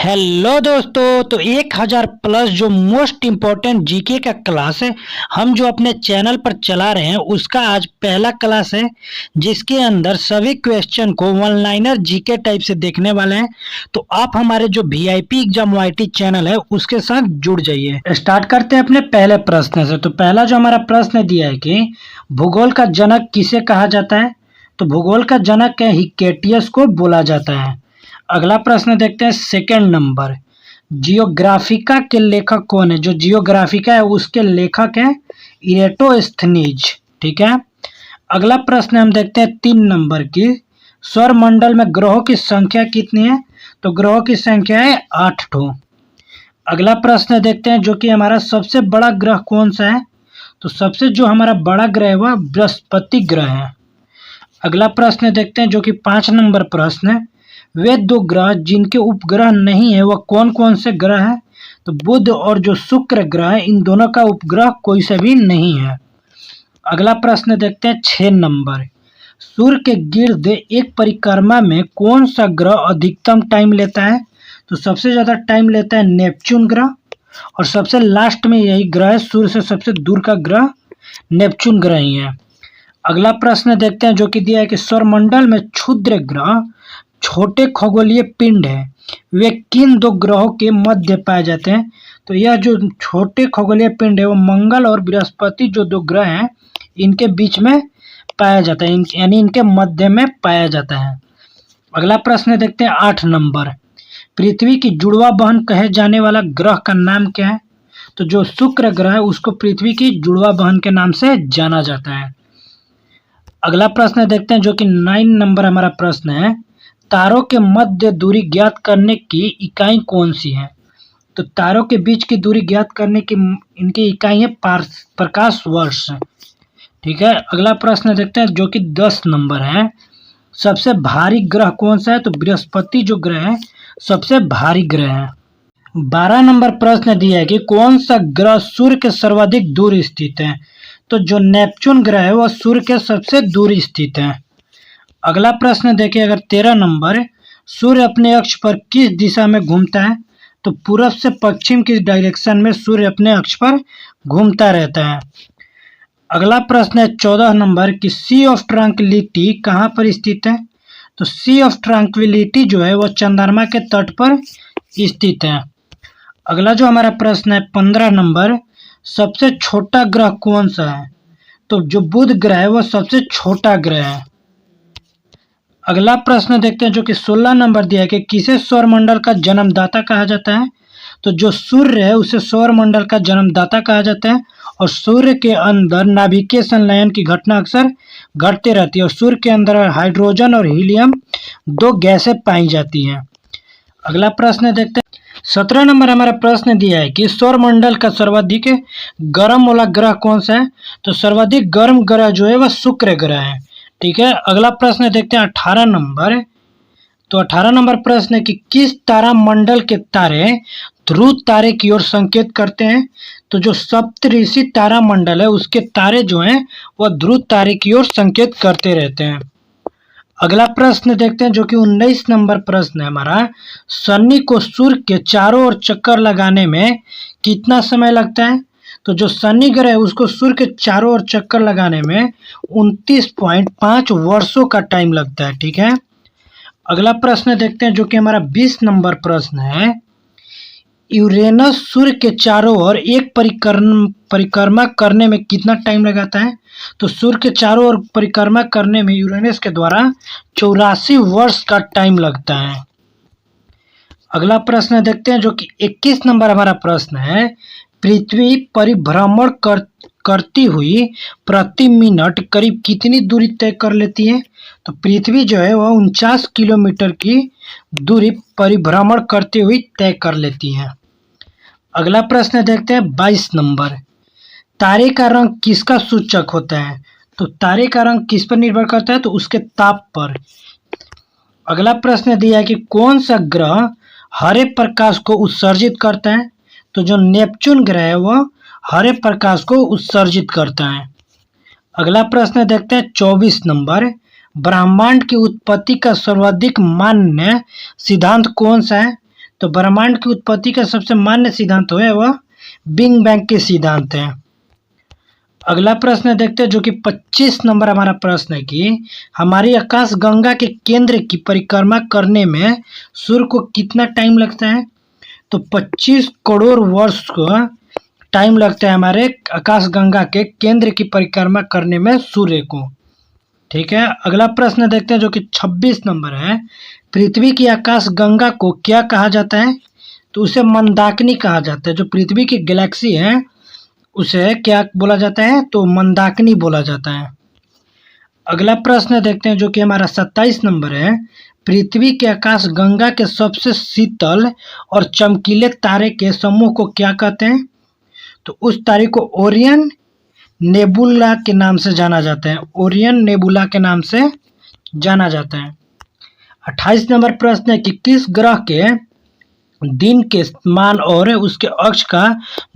Hello दोस्तों, तो 1000 plus जो मोस्ट इम्पोर्टेंट जीके का क्लास है हम जो अपने चैनल पर चला रहे हैं उसका आज पहला क्लास है, जिसके अंदर सभी क्वेश्चन को वन लाइनर जीके टाइप से देखने वाले हैं। तो आप हमारे जो वीआईपी एग्जाम वाईटी चैनल है उसके साथ जुड़ जाइए। स्टार्ट करते हैं अपने पहले प्रश्न से। तो पहला जो हमारा प्रश्न दिया है कि भूगोल का जनक किसे कहा जाता है, तो भूगोल का जनक हिक्केटियस को बोला जाता है। अगला प्रश्न देखते हैं सेकंड नंबर, जियोग्राफिका के लेखक कौन है। जो जियोग्राफिका है उसके लेखक है इरेटोस्थनीज। ठीक है। अगला प्रश्न हम देखते हैं 3 नंबर की, सौरमंडल में ग्रहों की संख्या कितनी है, तो ग्रहों की संख्या है 8 ठो। अगला प्रश्न देखते हैं जो कि हमारा सबसे बड़ा ग्रह कौन सा है, तो सबसे जो हमारा बड़ा ग्रह है वह बृहस्पति ग्रह है। अगला प्रश्न देखते हैं जो कि 5 नंबर प्रश्न है, वे 2 ग्रह जिनके उपग्रह नहीं है वह कौन कौन से ग्रह है, तो बुध और जो शुक्र ग्रह है इन दोनों का उपग्रह कोई से भी नहीं है। अगला प्रश्न देखते हैं 6 नंबर, सूर्य के गिर्द एक परिक्रमा में कौन सा ग्रह अधिकतम टाइम लेता है, तो सबसे ज्यादा टाइम लेता है नेपच्यून ग्रह, और सबसे लास्ट में यही ग्रह है, सूर्य से सबसे दूर का ग्रह नेपच्यून ग्रह ही है। अगला प्रश्न देखते हैं जो कि दिया है कि सौरमंडल में क्षुद्र ग्रह छोटे खगोलीय पिंड है, वे किन 2 ग्रहों के मध्य पाए जाते हैं, तो यह जो छोटे खगोलीय पिंड है वो मंगल और बृहस्पति जो 2 ग्रह हैं इनके बीच में पाया जाता है, यानी इनके मध्य में पाया जाता है। अगला प्रश्न देखते हैं 8 नंबर, पृथ्वी की जुड़वा बहन कहे जाने वाला ग्रह का नाम क्या है, तो जो शुक्र ग्रह है उसको पृथ्वी की जुड़वा बहन के नाम से जाना जाता है। अगला प्रश्न देखते हैं जो कि 9 नंबर हमारा प्रश्न है, तारों के मध्य दूरी ज्ञात करने की इकाई कौन सी है, तो तारों के बीच की दूरी ज्ञात करने की इनकी इकाई है प्रकाश वर्ष। ठीक है। अगला प्रश्न देखते हैं जो कि 10 नंबर है, सबसे भारी ग्रह कौन सा है, तो बृहस्पति जो ग्रह है सबसे भारी ग्रह है। 12 नंबर प्रश्न दिया है कि कौन सा ग्रह सूर्य के सर्वाधिक दूर स्थित है, तो जो नेपच्यून ग्रह है वह सूर्य के सबसे दूर स्थित है। अगला प्रश्न देखिए अगर 13 नंबर, सूर्य अपने अक्ष पर किस दिशा में घूमता है, तो पूरब से पश्चिम की डायरेक्शन में सूर्य अपने अक्ष पर घूमता रहता है। अगला प्रश्न है 14 नंबर कि सी ऑफ ट्रैंक्विलिटी कहाँ पर स्थित है, तो सी ऑफ ट्रैंक्विलिटी जो है वह चंद्रमा के तट पर स्थित है। अगला जो हमारा प्रश्न है 15 नंबर, सबसे छोटा ग्रह कौन सा है, तो जो बुध ग्रह है वह सबसे छोटा ग्रह है। अगला प्रश्न देखते हैं जो कि 16 नंबर दिया है कि किसे सौरमंडल का जन्मदाता कहा जाता है, तो जो सूर्य है उसे सौरमंडल का जन्मदाता कहा जाता है, और सूर्य के अंदर नाभिकीय संलयन की घटना अक्सर घटती रहती है, और सूर्य के अंदर हाइड्रोजन और हीलियम 2 गैसें पाई जाती हैं। अगला प्रश्न देखते हैं 17 नंबर हमारा प्रश्न दिया है कि सौरमंडल का सर्वाधिक गर्म वाला ग्रह कौन सा है, तो सर्वाधिक गर्म ग्रह जो है वह शुक्र ग्रह है। ठीक है। अगला प्रश्न देखते हैं 18 नंबर, तो 18 नंबर प्रश्न है कि किस तारा मंडल के तारे ध्रुव तारे की ओर संकेत करते हैं, तो जो सप्तऋषि तारा मंडल है उसके तारे जो हैं वह ध्रुव तारे की ओर संकेत करते रहते हैं। अगला प्रश्न देखते हैं जो कि 19 नंबर प्रश्न है हमारा, शनि को सूर्य के चारों ओर चक्कर लगाने में कितना समय लगता है, तो जो शनि ग्रह है उसको सूर्य के चारों ओर चक्कर लगाने में 29.5 वर्षों का टाइम लगता है। ठीक है। अगला प्रश्न देखते हैं जो कि हमारा 20 नंबर प्रश्न है, यूरेनस सूर्य के चारों ओर एक परिक्रमा करने में कितना टाइम लगाता है, तो सूर्य के चारों ओर परिक्रमा करने में यूरेनस के द्वारा 84 वर्ष का टाइम लगता है। अगला प्रश्न देखते हैं जो कि 21 नंबर हमारा प्रश्न है, पृथ्वी परिभ्रमण करती हुई प्रति मिनट करीब कितनी दूरी तय कर लेती है, तो पृथ्वी जो है वह 49 किलोमीटर की दूरी परिभ्रमण करती हुई तय कर लेती है। अगला प्रश्न देखते हैं 22 नंबर, तारे का रंग किसका सूचक होता है, तो तारे का रंग किस पर निर्भर करता है, तो उसके ताप पर। अगला प्रश्न दिया है कि कौन सा ग्रह हरे प्रकाश को उत्सर्जित करता है, तो जो नेपच्यून ग्रह है वह हरे प्रकाश को उत्सर्जित करता है। अगला प्रश्न देखते हैं 24 नंबर, ब्रह्मांड की उत्पत्ति का सर्वाधिक मान्य सिद्धांत कौन सा है, तो ब्रह्मांड की उत्पत्ति का सबसे मान्य सिद्धांत है वह बिग बैंग के सिद्धांत है। अगला प्रश्न देखते हैं जो कि 25 नंबर हमारा प्रश्न है कि हमारी आकाश गंगा के केंद्र की परिक्रमा करने में सूर्य को कितना टाइम लगता है। तो 25 करोड़ वर्ष को टाइम लगता है हमारे आकाश गंगा के केंद्र की परिक्रमा करने में सूर्य को। ठीक है, अगला प्रश्न देखते हैं जो कि 26 नंबर है। पृथ्वी की आकाश गंगा को क्या कहा जाता है। तो उसे मंदाकिनी कहा जाता है। जो पृथ्वी की गैलेक्सी है उसे क्या बोला जाता है, तो मंदाकिनी बोला जाता है। अगला प्रश्न देखते हैं जो कि हमारा 27 नंबर है। पृथ्वी के आकाश गंगा के सबसे शीतल और चमकीले तारे के समूह को क्या कहते हैं। तो उस तारे को ओरियन नेबुला के नाम से जाना जाता है। ओरियन नेबुला के नाम से जाना जाता है। 28 नंबर प्रश्न है कि किस ग्रह के दिन के मान और उसके अक्ष का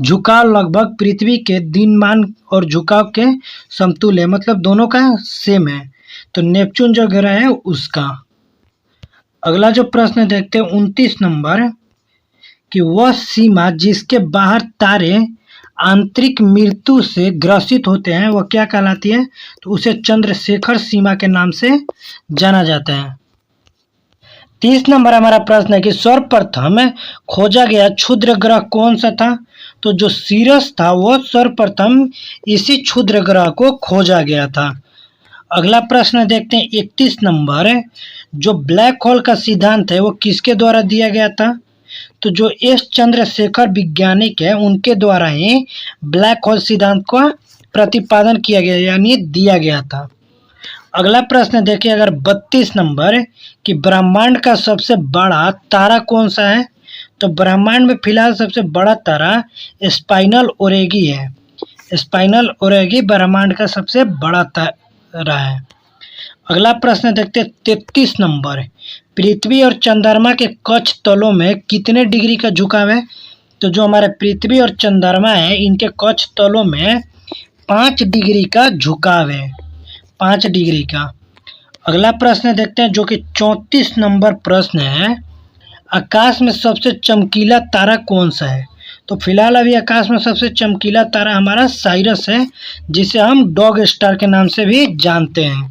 झुकाव लगभग पृथ्वी के दिन मान और झुकाव के समतुल्य है, मतलब दोनों का सेम है। तो नेपच्यून जो ग्रह है उसका। अगला जो प्रश्न देखते हैं 29 नंबर कि वह सीमा जिसके बाहर तारे आंतरिक मृत्यु से ग्रसित होते हैं वह क्या कहलाती है। तो उसे चंद्रशेखर सीमा के नाम से जाना जाता है। 30 नंबर हमारा प्रश्न है कि सर्वप्रथम खोजा गया क्षुद्र ग्रह कौन सा था। तो जो सीरस था वो सर्वप्रथम इसी क्षुद्र ग्रह को खोजा गया था। अगला प्रश्न देखते हैं 31 नंबर। जो ब्लैक होल का सिद्धांत है वो किसके द्वारा दिया गया था। तो जो एस चंद्रशेखर वैज्ञानिक है उनके द्वारा ही ब्लैक होल सिद्धांत का प्रतिपादन किया गया यानी दिया गया था। अगला प्रश्न देखिए अगर 32 नंबर कि ब्रह्मांड का सबसे बड़ा तारा कौन सा है। तो ब्रह्मांड में फिलहाल सबसे बड़ा तारा स्पाइनल ओरेगी है। स्पाइनल ओरेगी ब्रह्मांड का सबसे बड़ा तारा है। अगला प्रश्न देखते हैं 33 नंबर। पृथ्वी और चंद्रमा के कक्ष तलों में कितने डिग्री का झुकाव है। तो जो हमारे पृथ्वी और चंद्रमा है इनके कक्ष तलों में 5 डिग्री का झुकाव है, 5 डिग्री का। अगला प्रश्न देखते हैं जो कि 34 नंबर प्रश्न है। आकाश में सबसे चमकीला तारा कौन सा है। तो फिलहाल अभी आकाश में सबसे चमकीला तारा हमारा साइरस है जिसे हम डॉग स्टार के नाम से भी जानते हैं।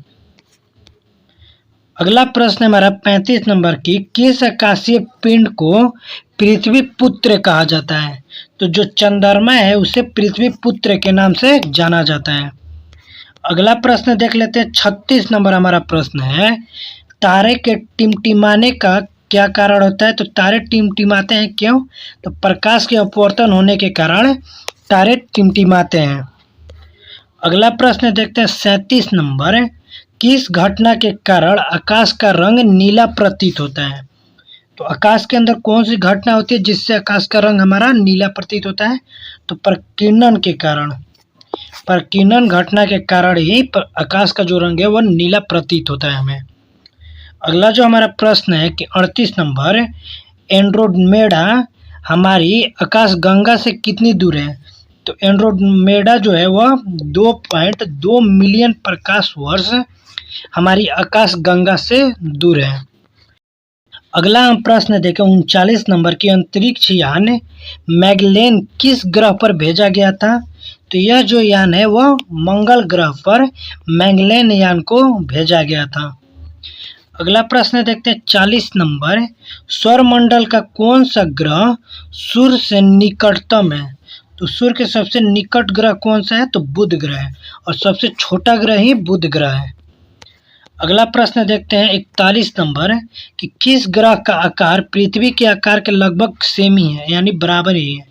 अगला प्रश्न हमारा 35 नंबर की किस आकाशीय पिंड को पृथ्वी पुत्र कहा जाता है। तो जो चंद्रमा है उसे पृथ्वी पुत्र के नाम से जाना जाता है। अगला प्रश्न देख लेते हैं 36 नंबर हमारा प्रश्न है। तारे के टिमटिमाने का क्या कारण होता है। तो तारे टिमटिमाते हैं क्यों। तो प्रकाश के अपवर्तन होने के कारण तारे टिमटिमाते हैं। अगला प्रश्न देखते हैं 37 नंबर। किस घटना के कारण आकाश का रंग नीला प्रतीत होता है। तो आकाश के अंदर कौन सी घटना होती है जिससे आकाश का रंग हमारा नीला प्रतीत होता है। तो प्रकीर्णन के कारण, प्रकीर्णन घटना के कारण ही आकाश का जो रंग है वह नीला प्रतीत होता है हमें। अगला जो हमारा प्रश्न है कि 38 नंबर। एंड्रोमेडा हमारी आकाश गंगा से कितनी दूर है। तो एंड्रोमेडा जो है वह 2.2 मिलियन प्रकाश वर्ष हमारी आकाश गंगा से दूर है। अगला हम प्रश्न देखें 39 नंबर की अंतरिक्ष यान मैगेलन किस ग्रह पर भेजा गया था। तो यह जो यान है वह मंगल ग्रह पर मैगेलन यान को भेजा गया था। अगला प्रश्न देखते हैं 40 नंबर। सौरमंडल का कौन सा ग्रह सूर्य से निकटतम है। तो सूर्य के सबसे निकट ग्रह कौन सा है। तो बुध ग्रह है और सबसे छोटा ग्रह ही बुध ग्रह है। अगला प्रश्न देखते हैं 41 नंबर कि किस ग्रह का आकार पृथ्वी के आकार के लगभग सेम ही है यानी बराबर ही है।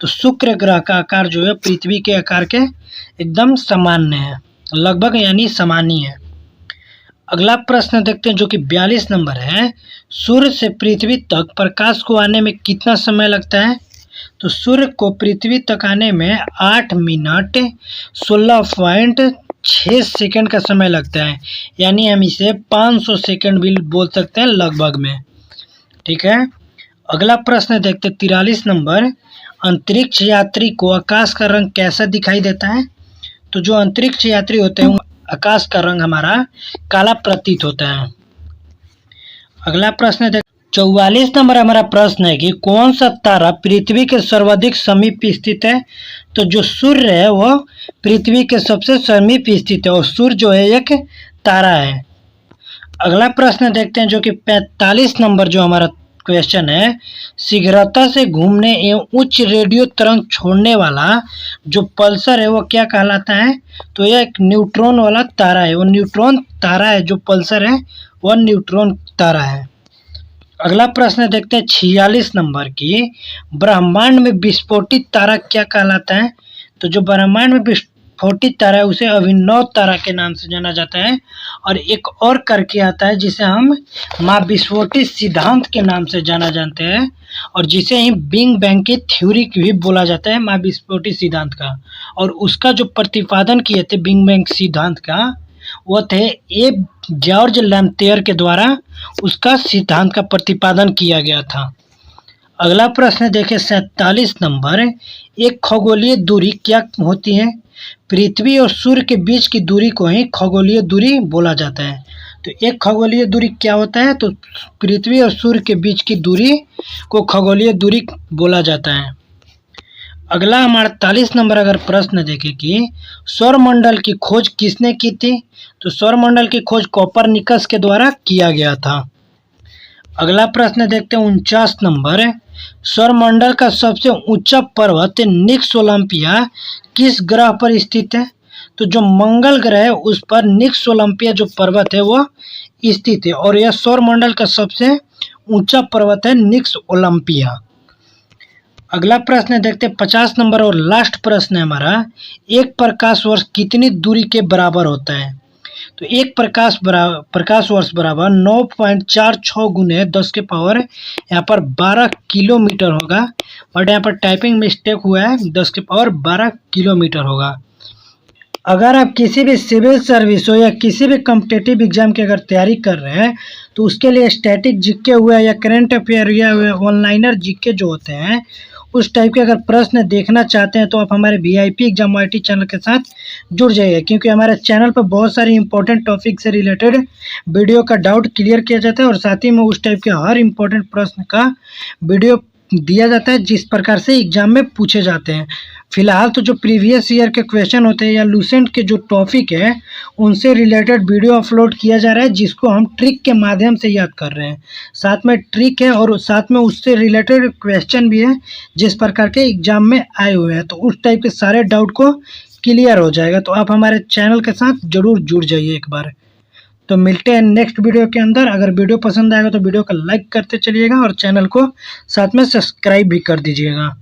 तो शुक्र ग्रह का आकार जो है पृथ्वी के आकार के एकदम सामान्य है, लगभग यानी समान ही है। अगला प्रश्न देखते हैं जो कि 42 नंबर है। सूर्य से पृथ्वी तक प्रकाश को आने में कितना समय लगता है। तो सूर्य को पृथ्वी तक आने में 8 मिनट 16.6 सेकंड का समय लगता है यानी हम इसे 500 सेकंड भी बोल सकते हैं लगभग में। ठीक है, अगला प्रश्न देखते हैं 43 नंबर। अंतरिक्ष यात्री को आकाश का रंग कैसा दिखाई देता है। तो जो अंतरिक्ष यात्री होते हैं आकाश का रंग हमारा काला प्रतीत होता है। अगला प्रश्न 44 नंबर हमारा प्रश्न है कि कौन सा तारा पृथ्वी के सर्वाधिक समीप स्थित है। तो जो सूर्य है वह पृथ्वी के सबसे समीप स्थित है और सूर्य जो है एक तारा है। अगला प्रश्न देखते हैं जो कि 45 नंबर जो हमारा क्वेश्चन है, शीघ्रता से घूमने एवं उच्च रेडियो तरंग छोड़ने वाला जो पल्सर है वो क्या कहलाता है। तो यह एक न्यूट्रॉन वाला तारा है, वो न्यूट्रॉन तारा है। जो पल्सर है वह न्यूट्रॉन तारा है। अगला प्रश्न देखते हैं 46 नंबर की, ब्रह्मांड में विस्फोटित तारा क्या कहलाता है। तो जो ब्रह्मांड में विस्फोटित तारा है उसे अभिनव तारा के नाम से जाना जाता है। और एक और करके आता है जिसे हम महाविस्फोटित सिद्धांत के नाम से जाना जानते हैं और जिसे ही बिग बैंग की थ्योरी भी बोला जाता है, महाविस्फोटित सिद्धांत का। और उसका जो प्रतिपादन किए थे बिग बैंग सिद्धांत का वो थे ए जॉर्ज लैम्पेयर के द्वारा उसका सिद्धांत का प्रतिपादन किया गया था। अगला प्रश्न देखें 47 नंबर, एक खगोलीय दूरी क्या होती है। पृथ्वी और सूर्य के बीच की दूरी को ही खगोलीय दूरी बोला जाता है। तो एक खगोलीय दूरी क्या होता है। तो पृथ्वी और सूर्य के बीच की दूरी को खगोलीय दूरी बोला जाता है। अगला हमारा 48 नंबर अगर प्रश्न देखें कि सौरमंडल की खोज किसने की थी। तो सौरमंडल की खोज कोपरनिकस के द्वारा किया गया था। अगला प्रश्न देखते हैं 49 नंबर, सौरमंडल का सबसे ऊंचा पर्वत निक्स ओलंपिया किस ग्रह पर स्थित है। तो जो मंगल ग्रह है उस पर निक्स ओलंपिया जो पर्वत है वो स्थित है और यह सौरमंडल का सबसे ऊंचा पर्वत है निक्स ओलंपिया। अगला प्रश्न देखते हैं 50 नंबर और लास्ट प्रश्न है हमारा, एक प्रकाश वर्ष कितनी दूरी के बराबर होता है। तो एक प्रकाश वर्ष बराबर 9.46 गुने 10 के पावर यहाँ पर 12 किलोमीटर होगा। बट यहाँ पर टाइपिंग मिस्टेक हुआ है, 10 के पावर 12 किलोमीटर होगा। अगर आप किसी भी सिविल सर्विस हो या किसी भी कॉम्पिटिटिव एग्जाम की अगर तैयारी कर रहे हैं तो उसके लिए स्टैटिक जीके हुआ या करंट अफेयर या ऑनलाइनर जीके जो होते हैं उस टाइप के अगर प्रश्न देखना चाहते हैं तो आप हमारे VIP एग्जाम IT चैनल के साथ जुड़ जाइए, क्योंकि हमारे चैनल पर बहुत सारे इंपॉर्टेंट टॉपिक से रिलेटेड वीडियो का डाउट क्लियर किया जाता है और साथ ही में उस टाइप के हर इंपॉर्टेंट प्रश्न का वीडियो दिया जाता है जिस प्रकार से एग्जाम में पूछे जाते हैं। फिलहाल तो जो प्रीवियस ईयर के क्वेश्चन होते हैं या लूसेंट के जो टॉपिक है उनसे रिलेटेड वीडियो अपलोड किया जा रहा है जिसको हम ट्रिक के माध्यम से याद कर रहे हैं। साथ में ट्रिक है और साथ में उससे रिलेटेड क्वेश्चन भी है जिस प्रकार के एग्जाम में आए हुए हैं, तो उस टाइप के सारे डाउट को क्लियर हो जाएगा। तो आप हमारे चैनल के साथ जरूर जुड़ जाइए एक बार। तो मिलते हैं नेक्स्ट वीडियो के अंदर। अगर वीडियो पसंद आएगा तो वीडियो को लाइक करते चलिएगा और चैनल को साथ में सब्सक्राइब भी कर दीजिएगा।